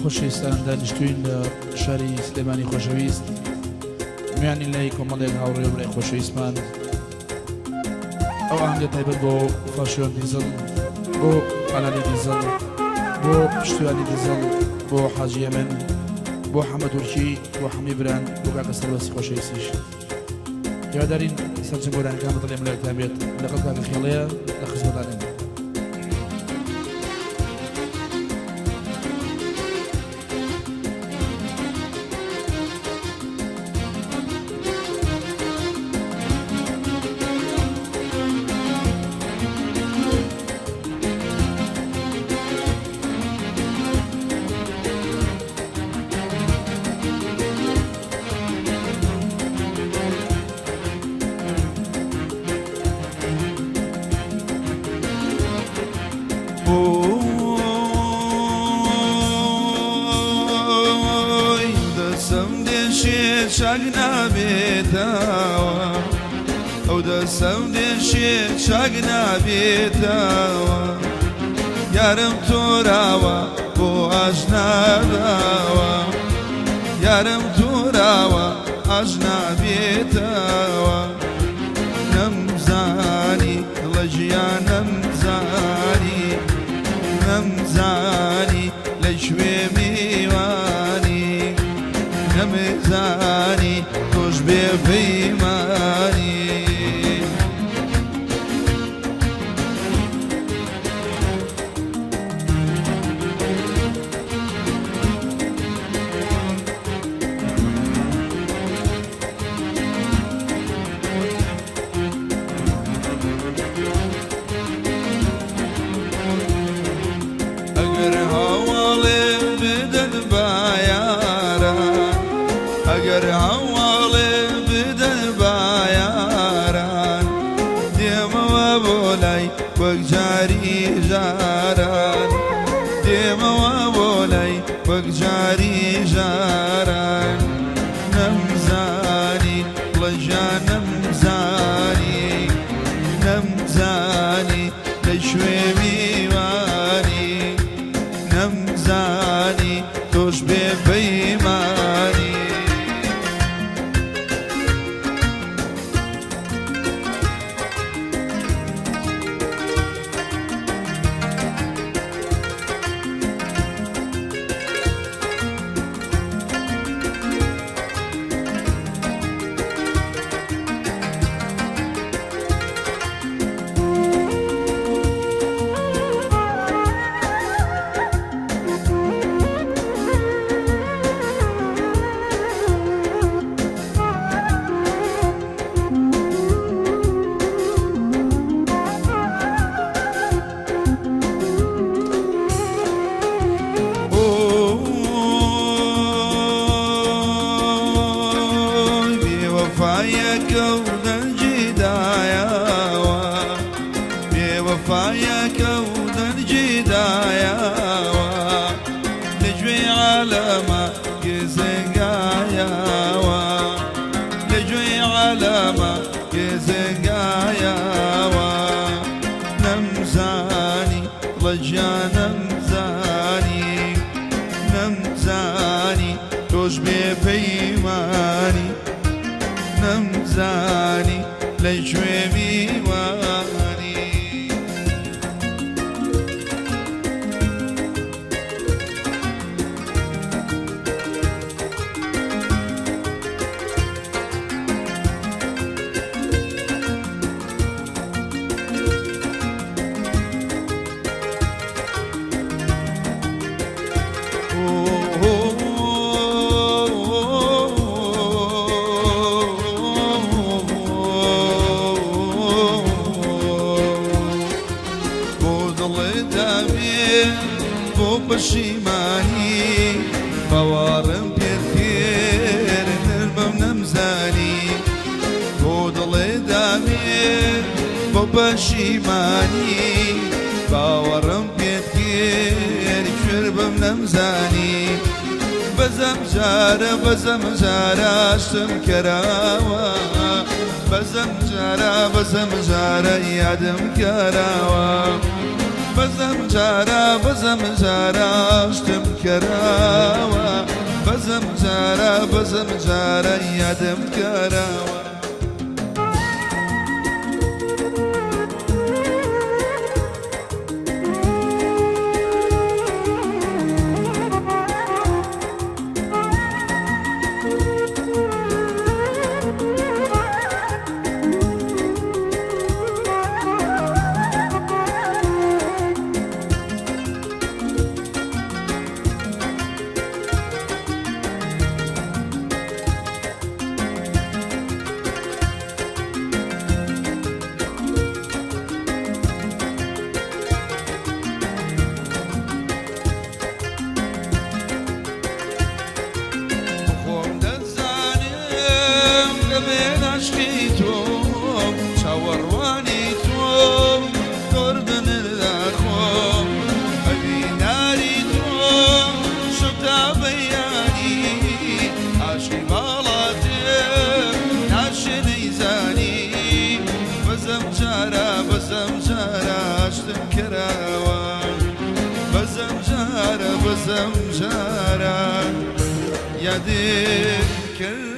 خۆشەویستان دانیشتوین لە شاری سلێمانی خۆشەویست میانی لای کۆمەڵێک هاوڕێ و برای خۆشەویستمان ئەو ئاهەنگە تایبەت بۆ فاشیۆن دیزل بۆ ئالالی دیزل بۆ پشتیوانی دیزل بۆ حاجی ئەمن بۆ حەمەد وورچی بۆ حەمی بران بۆ کاکە سەربەسی خۆشەویستیش هیوادارین سەرچەند بۆرانەکان بەدڵێ ملایەکتان بێت لەگەڵ کاکە خێڵەیە لە خزمەتانێن. شاقنا بيتاوا او دسم دشي شاقنا بيتاوا يارم توراوا بو اجنباوا يارم توراوا اجنبيتاوا نمزاني لجيا نمزاني نمزاني لشوي ميواني نمزاني توش بيماني اگر هوالي بدن بايارا اگر هوالي بدن باياران ديم وابولاي وقجاري جاران ديم وابولاي وقجاري جاران نمزاني لجا نمزاني نمزاني لشوي ميواني نمزاني توش بيماني بوفاياك وذا الجدايا بوفاياك وذا الجدايا نجوي على ما يزقايا نجوي على ما يزقايا نمزاني لجا نمزاني نمزاني توش بيماني نمزاني لشوي ميواني بشيماني بوارم بير نرمم نمزاني بودلي دامي بشيماني بوارم بير شربم نمزاني بزمجارة اشتم كراوا بزمجارة يادم كراوا بزم جارا بزم جارا اشتم كراوة بزم جارا يادم كراوة بزم جارا يا ذكر